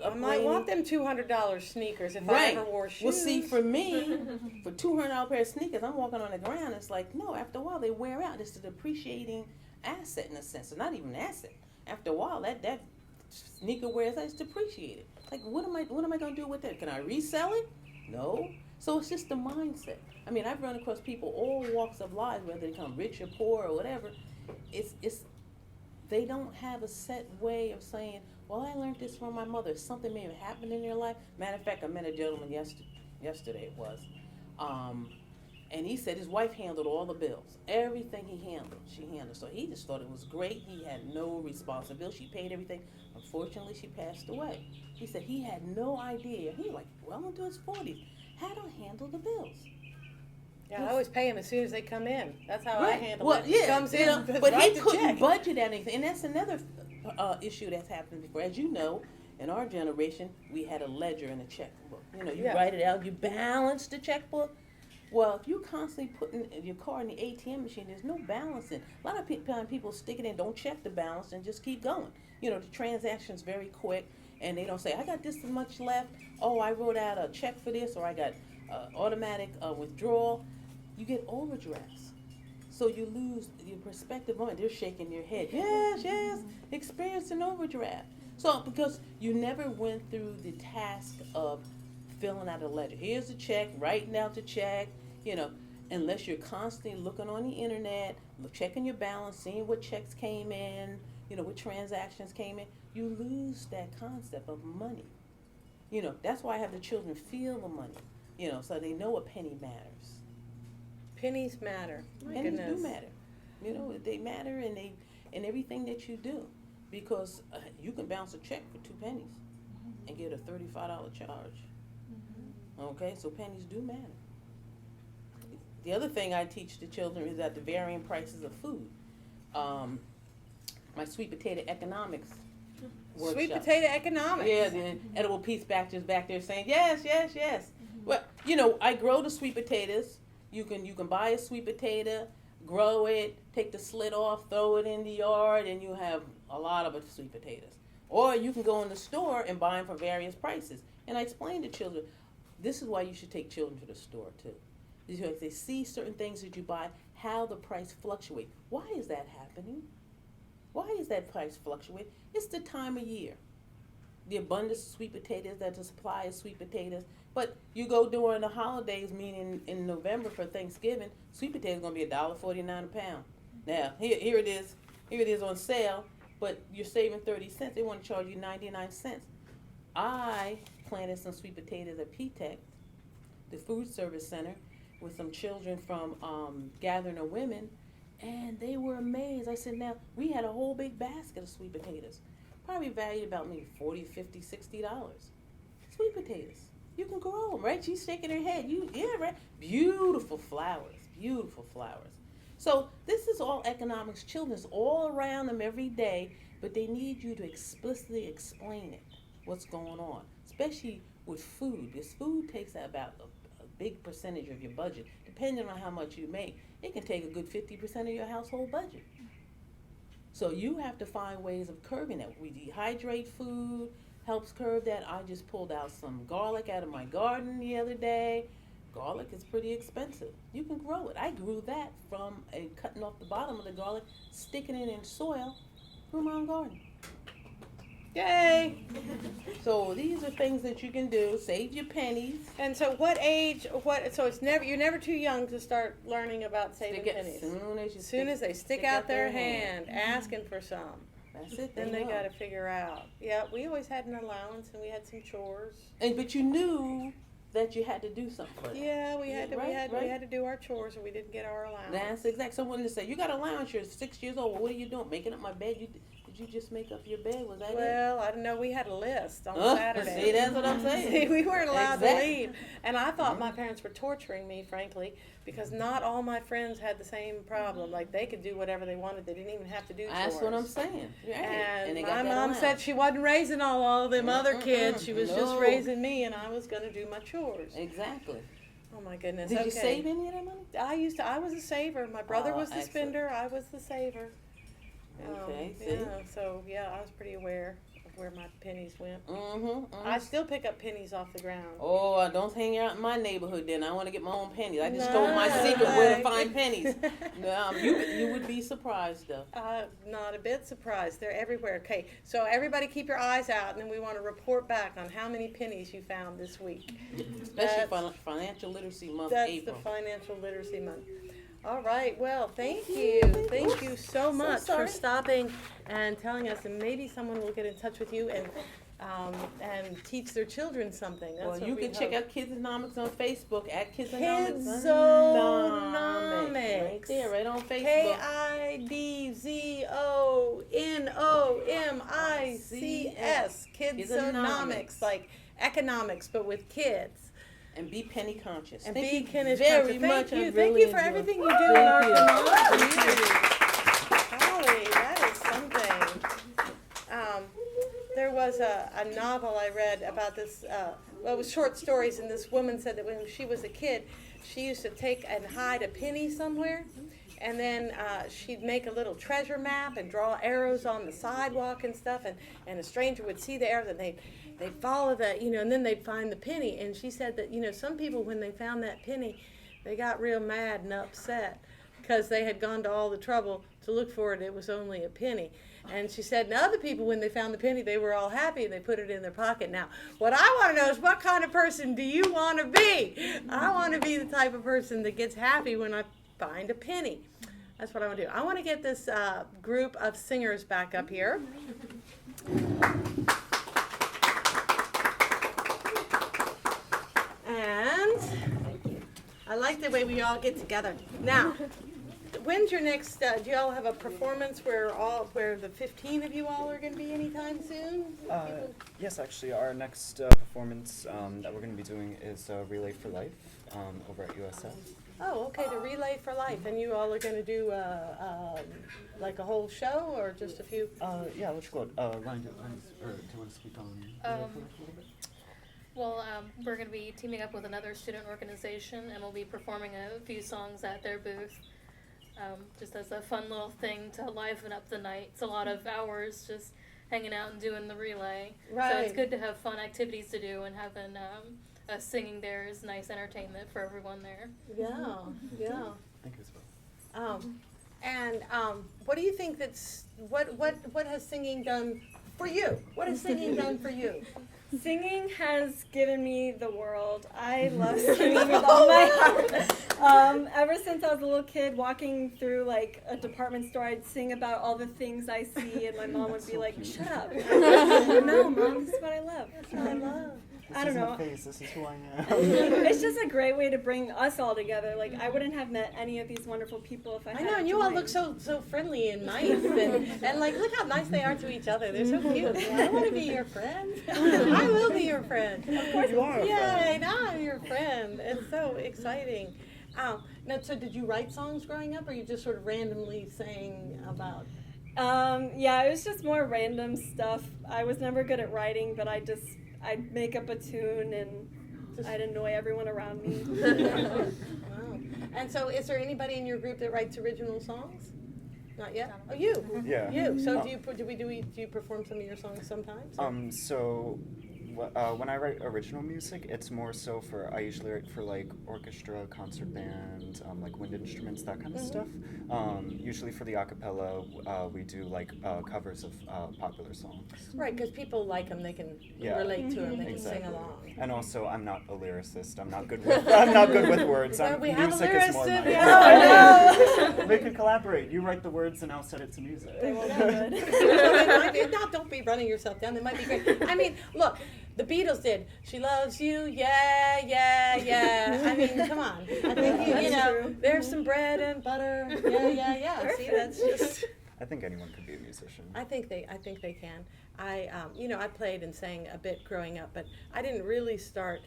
I might want them $200 sneakers if I ever wore shoes. Well, see, for me, for $200 pair of sneakers, I'm walking on the ground. It's like, no, after a while they wear out. It's a depreciating asset in a sense. It's not even an asset. After a while, that sneaker wears out. It's depreciated. Like, what am I going to do with it? Can I resell it? No. So it's just the mindset. I mean, I've run across people all walks of life, whether they come rich or poor or whatever. They don't have a set way of saying, well, I learned this from my mother. Something may have happened in their life. Matter of fact, I met a gentleman yesterday it was. And he said his wife handled all the bills. Everything she handled. So he just thought it was great. He had no responsibility. She paid everything. Unfortunately, she passed away. He said he had no idea. He was like, well into his 40s. How to handle the bills. Yeah, I always pay them as soon as they come in. That's how I handle well, it. Yeah, It comes in, but write he the couldn't check. budget anything. And that's another issue that's happened before. As you know, in our generation, we had a ledger and a checkbook. You write it out, you balance the checkbook. Well, if you constantly putting your card in the ATM machine, there's no balancing. A lot of people stick it in, don't check the balance, and just keep going. The transaction's very quick, and they don't say, I got this much left. Oh, I wrote out a check for this, or I got automatic withdrawal. You get overdrafts. So you lose your perspective on it. They're shaking their head. Yes, experience an overdraft. So because you never went through the task of filling out a ledger. Here's the check, writing out the check, unless you're constantly looking on the internet, checking your balance, seeing what checks came in, what transactions came in, you lose that concept of money. That's why I have the children feel the money, so they know a penny matters. Pennies matter. My Pennies goodness. do matter. They matter in everything that you do, because you can bounce a check for 2 pennies and get a $35 charge. Okay, so pennies do matter. The other thing I teach the children is that the varying prices of food. My sweet potato economics workshop. Sweet potato economics. Yeah, the edible peace just back there saying yes. Well, I grow the sweet potatoes. You can buy a sweet potato, grow it, take the slit off, throw it in the yard, and you have a lot of sweet potatoes. Or you can go in the store and buy them for various prices. And I explain to children, this is why you should take children to the store too. because they see certain things that you buy, how the price fluctuates. Why is that happening? Why is that price fluctuate? It's the time of year. The abundance of sweet potatoes, that the supply of sweet potatoes. But you go during the holidays, meaning in November for Thanksgiving, sweet potatoes gonna be $1.49 a pound. Now here it is on sale, but you're saving 30 cents. They want to charge you 99 cents. I planted some sweet potatoes at P-Tech, the food service center, with some children from Gathering of Women, and they were amazed. I said, now, we had a whole big basket of sweet potatoes, probably valued about maybe $40, $50, $60. Sweet potatoes. You can grow them, right? She's shaking her head. Yeah, right? Beautiful flowers. So this is all economics. Children's all around them every day, but they need you to explicitly explain it, what's going on, especially with food. Because food takes about a big percentage of your budget. Depending on how much you make, it can take a good 50% of your household budget. So you have to find ways of curbing that. We dehydrate food, helps curb that. I just pulled out some garlic out of my garden the other day. Garlic is pretty expensive. You can grow it. I grew that from cutting off the bottom of the garlic, sticking it in soil, grew my own garden. Yay! So these are things that you can do. Save your pennies. And so what age, so it's never, you're never too young to start learning about saving pennies. As soon as they stick out their hand, asking for some. That's it. Then they got to figure out. Yeah, we always had an allowance and we had some chores. But you knew that you had to do something for them. Yeah, we had to. Right, We had to do our chores, or we didn't get our allowance. That's exact. Someone to say, you got allowance. You're 6 years old. Well, what are you doing? Making up my bed? Did you just make up your bed? Was that it? Well, I don't know. We had a list on Saturday. See, that's what I'm saying. See, we weren't allowed to leave, and I thought my parents were torturing me, frankly, because not all my friends had the same problem. Like they could do whatever they wanted. They didn't even have to do chores. That's what I'm saying. Right. And my mom said she wasn't raising all of them other kids. She was just raising me, and I was going to do my chores. Exactly. Oh my goodness. Did you save any of that money? I was a saver. My brother was the spender. I was the saver. Okay. I was pretty aware of where my pennies went. I still pick up pennies off the ground. Oh, don't hang out in my neighborhood then. I want to get my own pennies. I just told my secret where to find pennies. You would be surprised though. Not a bit surprised. They're everywhere. Okay, so everybody keep your eyes out, and then we want to report back on how many pennies you found this week. Especially Financial Literacy Month, April. That's the Financial Literacy Month. All right. Well, thank you. Thank you so much for stopping and telling us, and maybe someone will get in touch with you and teach their children something. That's well, you can check out Kidsonomics on Facebook at Kidsonomics. Right there, right on Facebook. Kidzonomics. Kidsonomics, like economics, but with kids. And be penny conscious. And be penny conscious. Thank you. Thank you for everything you do in our community. Golly, that is something. There was a novel I read about this, it was short stories, and this woman said that when she was a kid, she used to take and hide a penny somewhere, and then she'd make a little treasure map and draw arrows on the sidewalk and stuff, and a stranger would see the arrows, and they'd follow that, and then they'd find the penny. And she said that, some people, when they found that penny, they got real mad and upset because they had gone to all the trouble to look for it. It was only a penny. And she said, and other people, when they found the penny, they were all happy and they put it in their pocket. Now, what I want to know is, what kind of person do you want to be? I want to be the type of person that gets happy when I find a penny. That's what I want to do. I want to get this group of singers back up here. And I like the way we all get together. Now, when's your next, do you all have a performance where the 15 of you all are going to be anytime soon? Yes, actually, our next performance that we're going to be doing is Relay for Life over at USF. Oh, okay, the Relay for Life. And you all are going to do like a whole show or just a few? Yeah, let's go. Ryan, do you want to speak on Relay for Life a little bit? Well, we're going to be teaming up with another student organization, and we'll be performing a few songs at their booth, just as a fun little thing to liven up the night. It's a lot of hours just hanging out and doing the relay. Right. So it's good to have fun activities to do and having singing there is nice entertainment for everyone there. Yeah, yeah. Thank you as well. And what do you think what has singing done for you? What has singing done for you? Singing has given me the world. I love singing with all my heart. Ever since I was a little kid, walking through like a department store, I'd sing about all the things I see, and my mom would be like, "Shut up!" No, Mom, this is what I love. This is what I love. I don't know. This is who I am. It's just a great way to bring us all together. Like, I wouldn't have met any of these wonderful people if I I hadn't know, and you all joined. look so friendly and nice, and like look how nice they are to each other. They're so cute. I want to be your friend. I will be your friend. Of course you are. Yay! Now I'm your friend. It's so exciting. Now, so did you write songs growing up, or you just sort of randomly sang about? Yeah, it was just more random stuff. I was never good at writing, but I'd make up a tune and I'd annoy everyone around me. Wow. And so, is there anybody in your group that writes original songs? Not yet. Oh, you. Yeah. You. So, do you perform some of your songs sometimes? So when I write original music, it's more so I usually write for like orchestra, concert band, like wind instruments, that kind of stuff. Usually for the acapella, we do like covers of popular songs. Right, because people like them, they can relate to them, they can sing along. And also, I'm not a lyricist. I'm not good with words. Well, we have a music is more lyricist. my Oh, no. We can collaborate. You write the words, and I'll set it to music. No, don't be running yourself down. It might be great. I mean, look. The Beatles did. She loves you, yeah, yeah, yeah. I mean, come on. I think you know. There's some bread and butter, yeah, yeah, yeah. See, that's just. I think anyone could be a musician. I think they can. I played and sang a bit growing up, but I didn't really start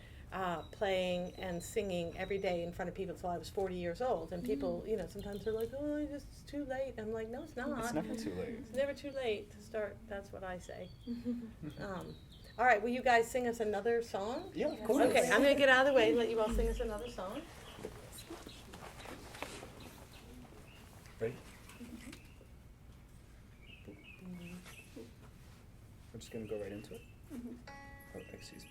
playing and singing every day in front of people until I was 40 years old. And people, sometimes they're like, "Oh, it's too late." I'm like, "No, it's not. It's never too late. It's never too late to start." That's what I say. All right, will you guys sing us another song? Yeah, of course. Okay, I'm going to get out of the way and let you all sing us another song. Ready? We're just going to go right into it. Oh, excuse me.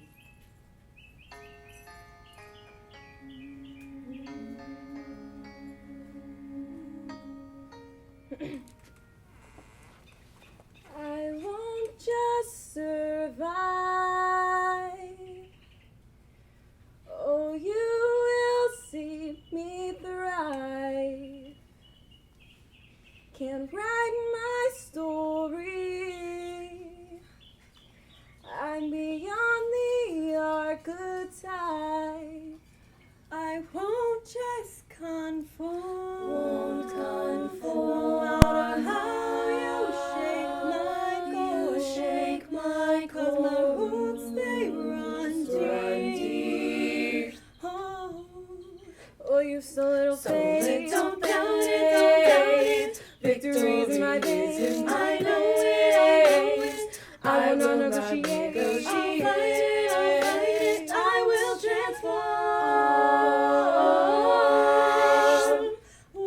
I won't just survive. Oh, you will see me thrive. Can write my story. I'm beyond the archetype. I won't just conform. Won't conform. No matter how you shake my core. 'Cause my roots they run deep. Oh, you so little faith. Don't doubt it. Victory's in my veins. I know it. I will not negotiate. I'll fight it. I will transform. When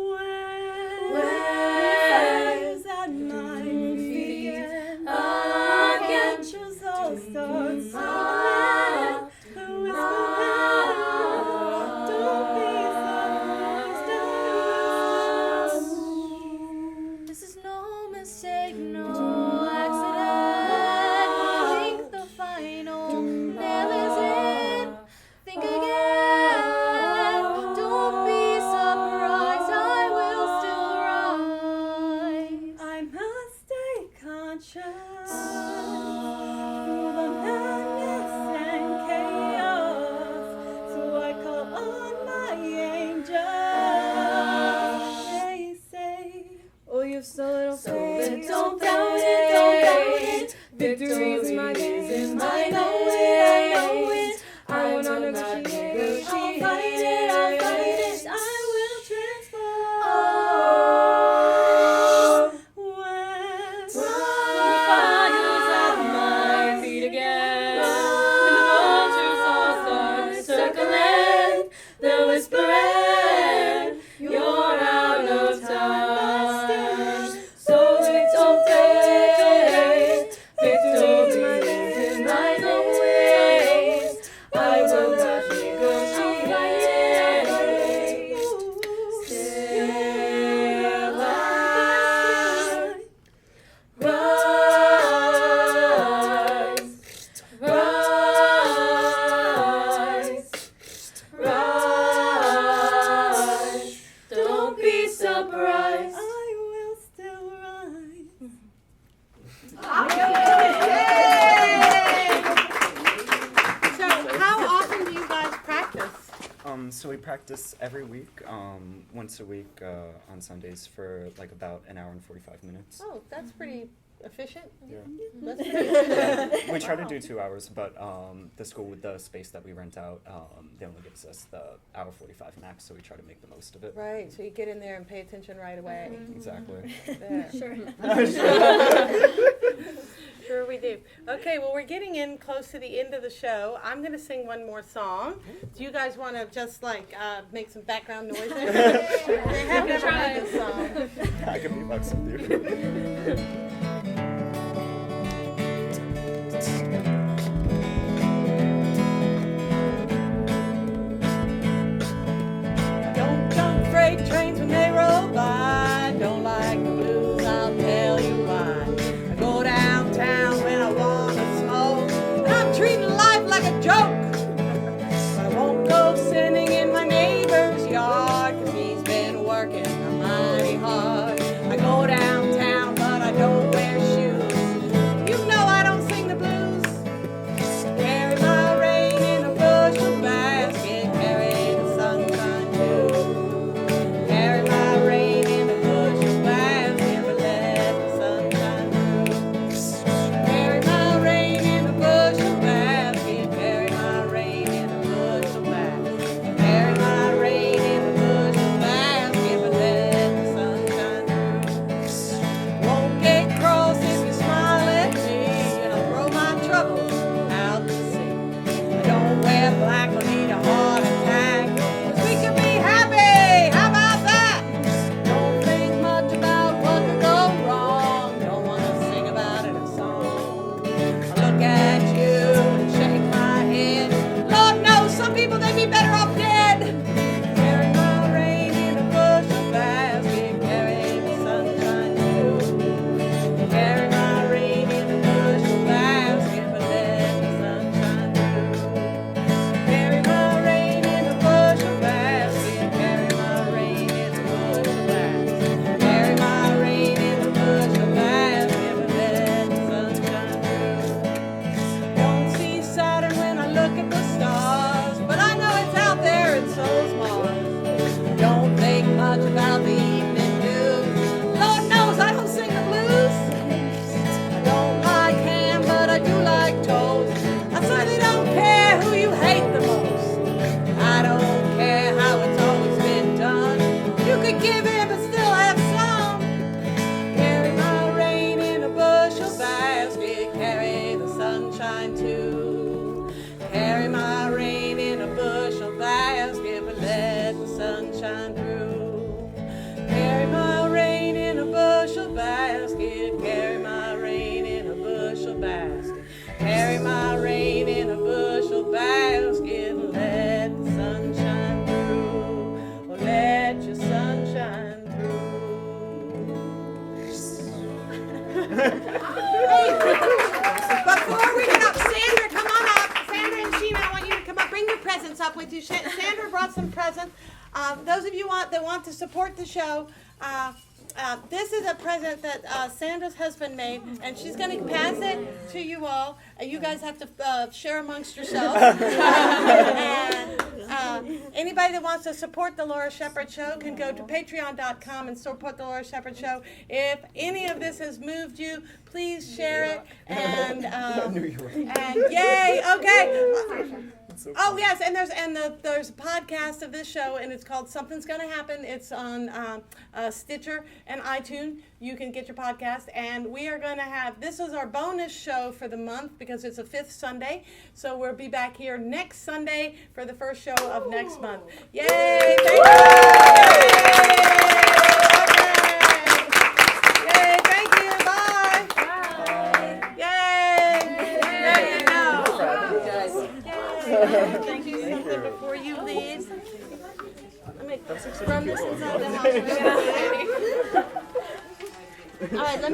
at my feet adventures all start silent. The whisper don't be surprised. This is no mistake, no accident. Think the final nail is in. Think again. Don't be surprised. I will still rise. I must stay conscious through the madness and chaos. So I call on my angels. They say, oh, you're so little faith. Don't doubt it, don't doubt it. Victory's my game. I know it. I will not negotiate. I'll fight it, I'll fight it. I will transform. When fire's at my feet again, and the vultures all start circling, they're whispering, you're out of time. So don't fade. Victory in my veins. we practice every week, once a week on Sundays for like about an hour and 45 minutes. Oh, that's pretty efficient. Yeah. That's pretty efficient. We try to do 2 hours, but the school with the space that we rent out, they only gives us the hour 45 max, so we try to make the most of it. Right, so you get in there and pay attention right away. Exactly. There. Sure. Sure we do. Okay, well, we're getting in close to the end of the show. I'm going to sing one more song. Do you guys want to just like make some background noise there? They have never heard this song. I can beatbox with you. Don't jump freight trains when they roll by. Don't like the blues, I'll tell you why. I go downtown when I want to smoke, and I'm treating life like a joke. But I won't go sitting in my neighbor's yard, 'cause he's been working mighty hard. I go downtown, but I don't wear shoes. You know I don't sing the blues. Carry my rain in a bushel basket, carry the sunshine too. Carry my rain in a bushel basket, but let the sunshine through. Carry my rain in a bushel basket, carry my rain in a bushel basket. Carry my rain in a bushel basket, but let the sunshine through. Won't get cross if you smile at me, and I'll throw my troubles out to sea. I don't wear black or need a heart attack, 'cause we can be happy. How about that? Don't think much about what could go wrong. Don't want to sing about it in song. I look at you and shake my head. Lord knows some people they'd be better off dead. Carry my rain in a bushel basket, carry the sunshine too. Carry my rain in a bushel basket, but let the sunshine through. Carry my rain in a bushel basket, carry my rain in a bushel basket. Carry my rain in a bushel basket, but let the sunshine through. Don't see Saturn when I look at the stars, but I know it's out there and so's Mars. Don't think much about the evening news. Lord knows I don't sing the blues. I don't like ham, but I do like toast. I certainly don't care who you hate the most. I don't care how it's always been done. You could give in but still have some. Carry my rain in a bushel basket, carry the sunshine too. Carry my rain in a bushel basket, but let the sunshine through. Carry my rain in a bushel basket, carry my rain in a bushel basket. Carry my rain in a bushel basket, and let the sunshine through. Oh, let your sunshine through. Before we get up, Sandra, come on up. Sandra and Sheena, I want you to come up. Bring your presents up with you. Sandra brought some presents. Those of you that want to support the show, this is a present that Sandra's husband made, and she's going to pass it to you all. You guys have to share amongst yourselves. And anybody that wants to support the Laura Shepherd Show can go to patreon.com and support the Laura Shepherd Show. If any of this has moved you, please share it. And yay, okay. Oh yes, and there's a podcast of this show, and it's called Something's Gonna Happen. It's on Stitcher and iTunes. You can get your podcast, and we are going to have, this is our bonus show for the month because it's a 5th Sunday, so we'll be back here next Sunday for the first show of next month. Yay! Thank you! Yay! Thank you! Bye! Bye! Yay! There you go! Thank you. Something before you leave. Let me run this inside the house. All right, let me